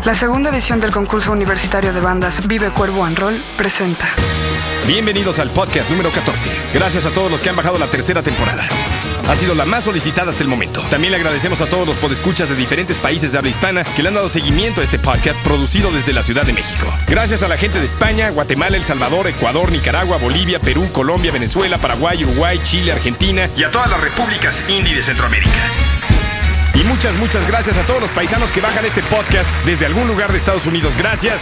La segunda edición del concurso universitario de bandas Vive Cuervo and Roll presenta. Bienvenidos al podcast número 14. Gracias a todos los que han bajado la tercera temporada. Ha sido la más solicitada hasta el momento. También le agradecemos a todos los podescuchas de diferentes países de habla hispana que le han dado seguimiento a este podcast producido desde la Ciudad de México. Gracias a la gente de España, Guatemala, El Salvador, Ecuador, Nicaragua, Bolivia, Perú, Colombia, Venezuela, Paraguay, Uruguay, Chile, Argentina y a todas las repúblicas indie de Centroamérica. Y muchas gracias a todos los paisanos que bajan este podcast desde algún lugar de Estados Unidos. Gracias.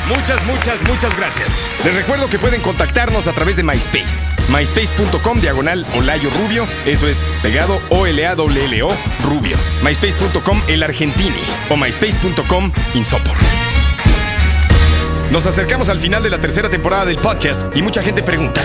Muchas gracias. Les recuerdo que pueden contactarnos a través de MySpace. MySpace.com/Olayo Rubio. Eso es pegado OLAWLO Rubio. MySpace.com El Argentini. O MySpace.com Insopor. Nos acercamos al final de la tercera temporada del podcast y mucha gente pregunta: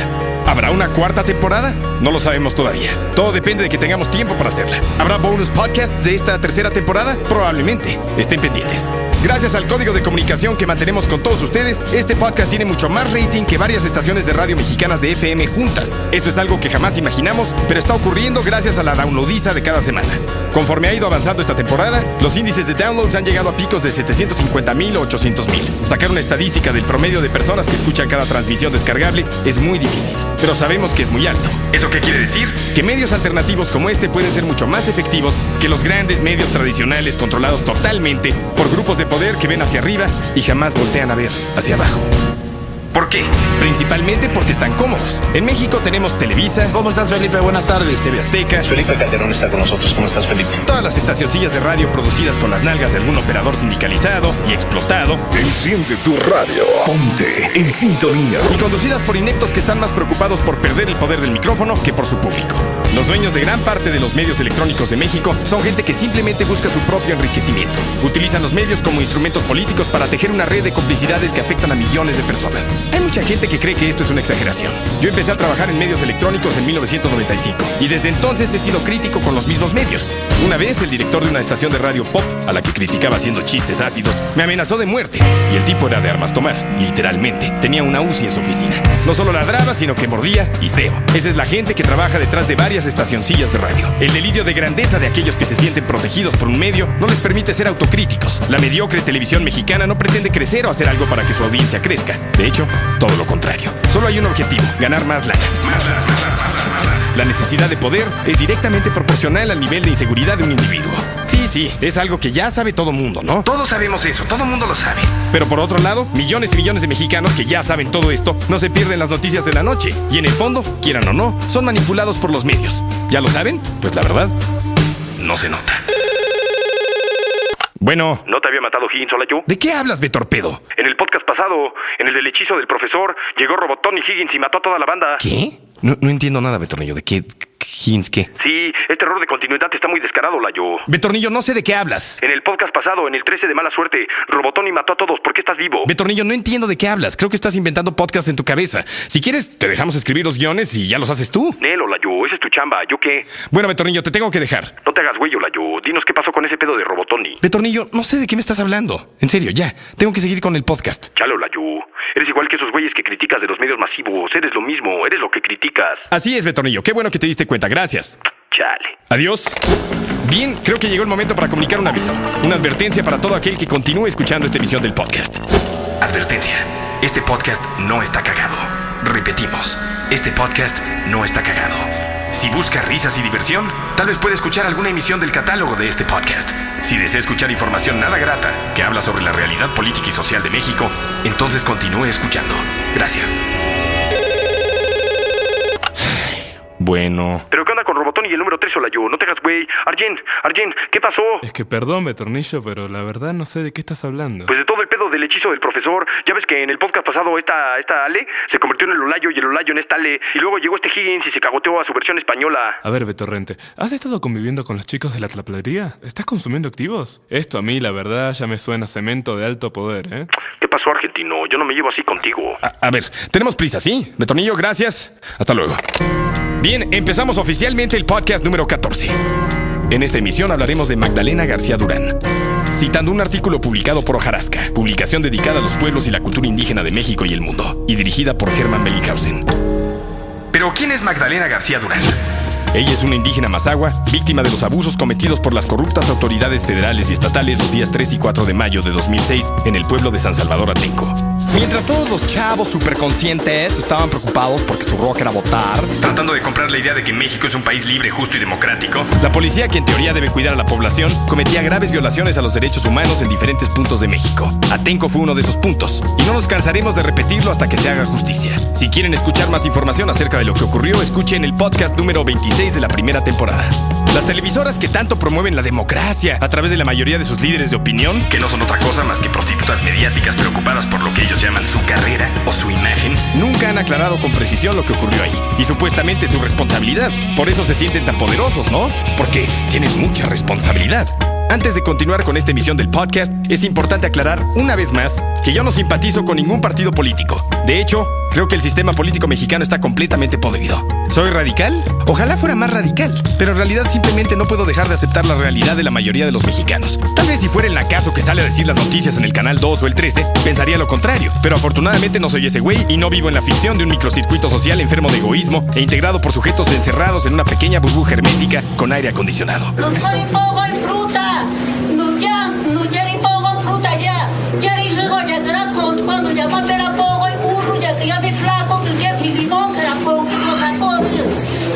¿habrá una cuarta temporada? No lo sabemos todavía. Todo depende de que tengamos tiempo para hacerla. ¿Habrá bonus podcasts de esta tercera temporada? Probablemente. Estén pendientes. Gracias al código de comunicación que mantenemos con todos ustedes, este podcast tiene mucho más rating que varias estaciones de radio mexicanas de FM juntas. Eso es algo que jamás imaginamos, pero está ocurriendo gracias a la downloadiza de cada semana. Conforme ha ido avanzando esta temporada, los índices de downloads han llegado a picos de 750,000 o 800,000. Sacar una estadística del promedio de personas que escuchan cada transmisión descargable es muy difícil, pero sabemos que es muy alto. ¿Eso qué quiere decir? Que medios alternativos como este pueden ser mucho más efectivos que los grandes medios tradicionales controlados totalmente por grupos de poder que ven hacia arriba y jamás voltean a ver hacia abajo. ¿Por qué? Principalmente porque están cómodos. En México tenemos Televisa. ¿Cómo estás, Felipe? Buenas tardes. TV Azteca. Felipe Calderón está con nosotros. ¿Cómo estás, Felipe? Todas las estacioncillas de radio producidas con las nalgas de algún operador sindicalizado y explotado. Enciende tu radio. Ponte en sintonía. Y conducidas por ineptos que están más preocupados por perder el poder del micrófono que por su público. Los dueños de gran parte de los medios electrónicos de México son gente que simplemente busca su propio enriquecimiento. Utilizan los medios como instrumentos políticos para tejer una red de complicidades que afectan a millones de personas. Hay mucha gente que cree que esto es una exageración. Yo empecé a trabajar en medios electrónicos en 1995 y desde entonces he sido crítico con los mismos medios. Una vez el director de una estación de radio pop, a la que criticaba haciendo chistes ácidos, me amenazó de muerte. Y el tipo era de armas tomar, literalmente. Tenía una UCI en su oficina. No solo ladraba, sino que mordía y feo. Esa es la gente que trabaja detrás de varias estacioncillas de radio. El delirio de grandeza de aquellos que se sienten protegidos por un medio no les permite ser autocríticos. La mediocre televisión mexicana no pretende crecer o hacer algo para que su audiencia crezca. De hecho, todo lo contrario. Solo hay un objetivo: ganar más lana. La necesidad de poder es directamente proporcional al nivel de inseguridad de un individuo. Sí, es algo que ya sabe todo mundo, ¿no? Todos sabemos eso, todo mundo lo sabe. Pero por otro lado, millones y millones de mexicanos que ya saben todo esto no se pierden las noticias de la noche. Y en el fondo, quieran o no, son manipulados por los medios. ¿Ya lo saben? Pues la verdad, no se nota. Bueno. ¿No te había matado Higgins, Olayo? ¿De qué hablas, Betorpedo? En el podcast pasado, en el del hechizo del profesor, llegó Robotón y Higgins y mató a toda la banda. ¿Qué? No entiendo nada, Betornillo. ¿De qué? ¿Higgins qué? Sí, este error de continuidad está muy descarado, Olayo. Betornillo, no sé de qué hablas. En el podcast pasado, en el 13 de mala suerte, Robotón y mató a todos. ¿Por qué estás vivo? Betornillo, no entiendo de qué hablas. Creo que estás inventando podcast en tu cabeza. Si quieres, te dejamos escribir los guiones y ya los haces tú. Nel, Olayo, esa es tu chamba. ¿Yo qué? Bueno, Betornillo, te tengo que dejar. No te hagas güey, Olayo. Dinos qué pasó con ese pedo de Robotoni. Betornillo, no sé de qué me estás hablando. En serio, ya. Tengo que seguir con el podcast. Chale, Olayo. Eres igual que esos güeyes que criticas de los medios masivos. Eres lo mismo. Eres lo que criticas. Así es, Betornillo. Qué bueno que te diste cuenta. Gracias. Chale. Adiós. Bien, creo que llegó el momento para comunicar un aviso. Una advertencia para todo aquel que continúe escuchando esta emisión del podcast. Advertencia. Este podcast no está cagado. Repetimos, este podcast no está cagado. Si busca risas y diversión, tal vez puede escuchar alguna emisión del catálogo de este podcast. Si desea escuchar información nada grata que habla sobre la realidad política y social de México, entonces continúe escuchando. Gracias. Bueno. ¿Pero qué onda con Robotón y el número 3, Olayo? No te hagas güey. Arjen, ¿qué pasó? Es que perdón, Betornillo, pero la verdad no sé de qué estás hablando. Pues de todo el pedo del hechizo del profesor. Ya ves que en el podcast pasado esta Ale se convirtió en el Olayo y el Olayo en esta Ale. Y luego llegó este Higgins y se cagoteó a su versión española. A ver, Betorrente, ¿has estado conviviendo con los chicos de la tlaplería? ¿Estás consumiendo activos? Esto a mí, la verdad, ya me suena cemento de alto poder, ¿eh? ¿Qué pasó, argentino? Yo no me llevo así contigo. A ver, tenemos prisa, ¿sí? Betornillo, gracias. Hasta luego. Bien, empezamos oficialmente el podcast número 14. En esta emisión hablaremos de Magdalena García Durán, citando un artículo publicado por Hojarasca, publicación dedicada a los pueblos y la cultura indígena de México y el mundo, y dirigida por Hermann Bellinghausen. Pero, ¿quién es Magdalena García Durán? Ella es una indígena mazahua, víctima de los abusos cometidos por las corruptas autoridades federales y estatales los días 3 y 4 de mayo de 2006 en el pueblo de San Salvador Atenco. Mientras todos los chavos superconscientes estaban preocupados porque su rock era votar, tratando de comprar la idea de que México es un país libre, justo y democrático, la policía, que en teoría debe cuidar a la población, cometía graves violaciones a los derechos humanos en diferentes puntos de México. Atenco fue uno de esos puntos, y no nos cansaremos de repetirlo hasta que se haga justicia. Si quieren escuchar más información acerca de lo que ocurrió, escuchen el podcast número 26 de la primera temporada. Las televisoras que tanto promueven la democracia a través de la mayoría de sus líderes de opinión, que no son otra cosa más que prostitutas mediáticas preocupadas por lo que ellos llaman su carrera o su imagen, nunca han aclarado con precisión lo que ocurrió ahí, y supuestamente su responsabilidad. Por eso se sienten tan poderosos, ¿no? Porque tienen mucha responsabilidad. Antes de continuar con esta emisión del podcast, es importante aclarar una vez más que yo no simpatizo con ningún partido político. De hecho, creo que el sistema político mexicano está completamente podrido. ¿Soy radical? Ojalá fuera más radical, pero en realidad simplemente no puedo dejar de aceptar la realidad de la mayoría de los mexicanos. Tal vez si fuera el acaso que sale a decir las noticias en el canal 2 o el 13, pensaría lo contrario. Pero afortunadamente no soy ese güey y no vivo en la ficción de un microcircuito social enfermo de egoísmo e integrado por sujetos encerrados en una pequeña burbuja hermética con aire acondicionado.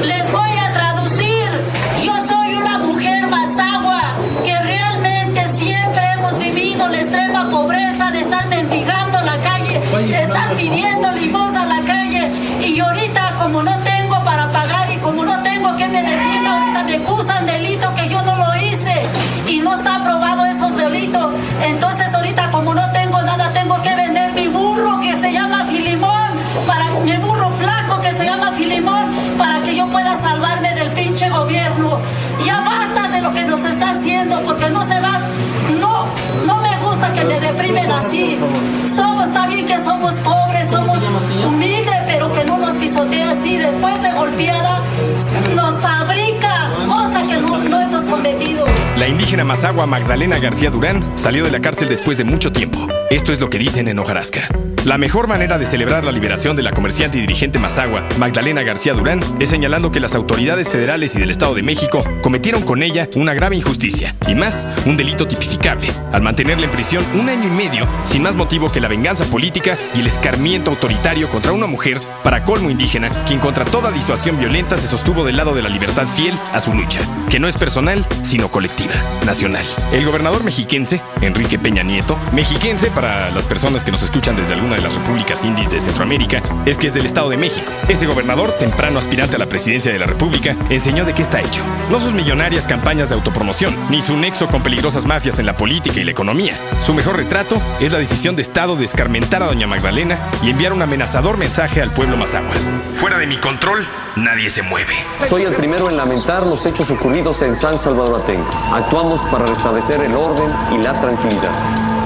Les voy a traducir. Yo soy una mujer mazahua que realmente siempre hemos vivido la extrema pobreza de estar mendigando la calle, de estar pidiendo limosna a la calle, y ahorita como no tengo para pagar y como no tengo que me defienda, ahorita me acusan delito que yo no lo hice y no está aprobado esos delitos. Entonces ahorita como no tengo nada, tengo que vender mi burro que se llama Filimón, mi burro flaco que se llama Filimón, para que yo pueda salvarme del pinche gobierno. Ya basta de lo que nos está haciendo, porque no me gusta que me deprimen así. Está bien que somos pobres, somos humildes, pero que no nos pisotee así. Después de golpeada, nos fabrica cosas que no hemos cometido. La indígena mazahua Magdalena García Durán salió de la cárcel después de mucho tiempo. Esto es lo que dicen en Hojarasca. La mejor manera de celebrar la liberación de la comerciante y dirigente mazahua Magdalena García Durán es señalando que las autoridades federales y del Estado de México cometieron con ella una grave injusticia, y más, un delito tipificable, al mantenerla en prisión 1 año y medio sin más motivo que la venganza política y el escarmiento autoritario contra una mujer, para colmo indígena, quien contra toda disuasión violenta se sostuvo del lado de la libertad fiel a su lucha, que no es personal, sino colectiva, nacional. El gobernador mexiquense, Enrique Peña Nieto, mexiquense para las personas que nos escuchan desde alguna de las repúblicas indies de Centroamérica, es que es del Estado de México. Ese gobernador, temprano aspirante a la presidencia de la República, enseñó de qué está hecho. No sus millonarias campañas de autopromoción, ni su nexo con peligrosas mafias en la política y la economía. Su mejor retrato es la decisión de Estado de escarmentar a doña Magdalena y enviar un amenazador mensaje al pueblo mazahua. Fuera de mi control, nadie se mueve. Soy el primero en lamentar los hechos ocurridos en San Salvador Atenco. Actuamos para restablecer el orden y la tranquilidad.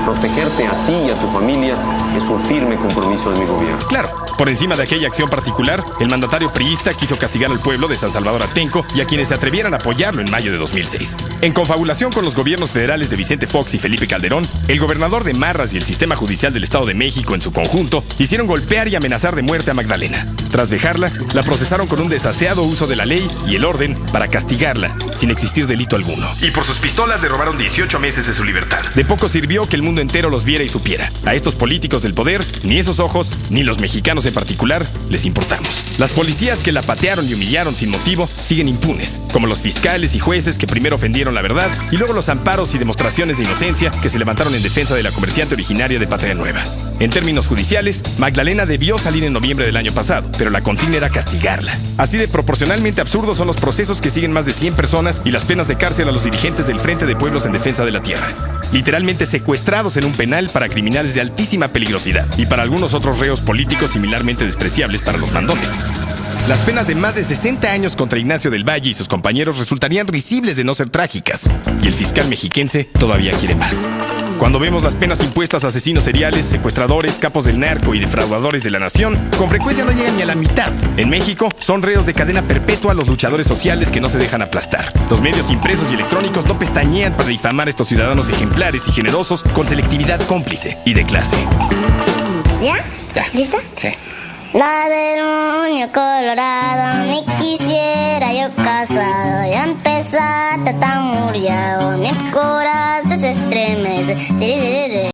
Protegerte a ti y a tu familia es un firme compromiso de mi gobierno. Claro, por encima de aquella acción particular, el mandatario priista quiso castigar al pueblo de San Salvador Atenco y a quienes se atrevieran a apoyarlo en mayo de 2006. En confabulación con los gobiernos federales de Vicente Fox y Felipe Calderón, el gobernador de Marras y el sistema judicial del Estado de México en su conjunto hicieron golpear y amenazar de muerte a Magdalena. Tras dejarla, la procesaron con un desaseado uso de la ley y el orden para castigarla, sin existir delito alguno. Y por sus pistolas le robaron 18 meses de su libertad. De poco sirvió que el mundo entero los viera y supiera. A estos políticos del poder, ni esos ojos, ni los mexicanos en particular, les importamos. Las policías que la patearon y humillaron sin motivo siguen impunes, como los fiscales y jueces que primero ofendieron la verdad y luego los amparos y demostraciones de inocencia que se levantaron en defensa de la comerciante originaria de Patria Nueva. En términos judiciales, Magdalena debió salir en noviembre del año pasado, pero la consigna era castigarla. Así de proporcionalmente absurdos son los procesos que siguen más de 100 personas y las penas de cárcel a los dirigentes del Frente de Pueblos en Defensa de la Tierra, literalmente secuestrados en un penal para criminales de altísima peligrosidad y para algunos otros reos políticos similarmente despreciables para los mandones. Las penas de más de 60 años contra Ignacio del Valle y sus compañeros resultarían risibles de no ser trágicas, y el fiscal mexiquense todavía quiere más. Cuando vemos las penas impuestas a asesinos seriales, secuestradores, capos del narco y defraudadores de la nación, con frecuencia no llegan ni a la mitad. En México, son reos de cadena perpetua los luchadores sociales que no se dejan aplastar. Los medios impresos y electrónicos no pestañean para difamar a estos ciudadanos ejemplares y generosos con selectividad cómplice y de clase. ¿Ya? Ya. ¿Lista? Sí. La del moño colorado, me quisiera yo casado. Ya empezaste tan muriado, mi corazón se estremece.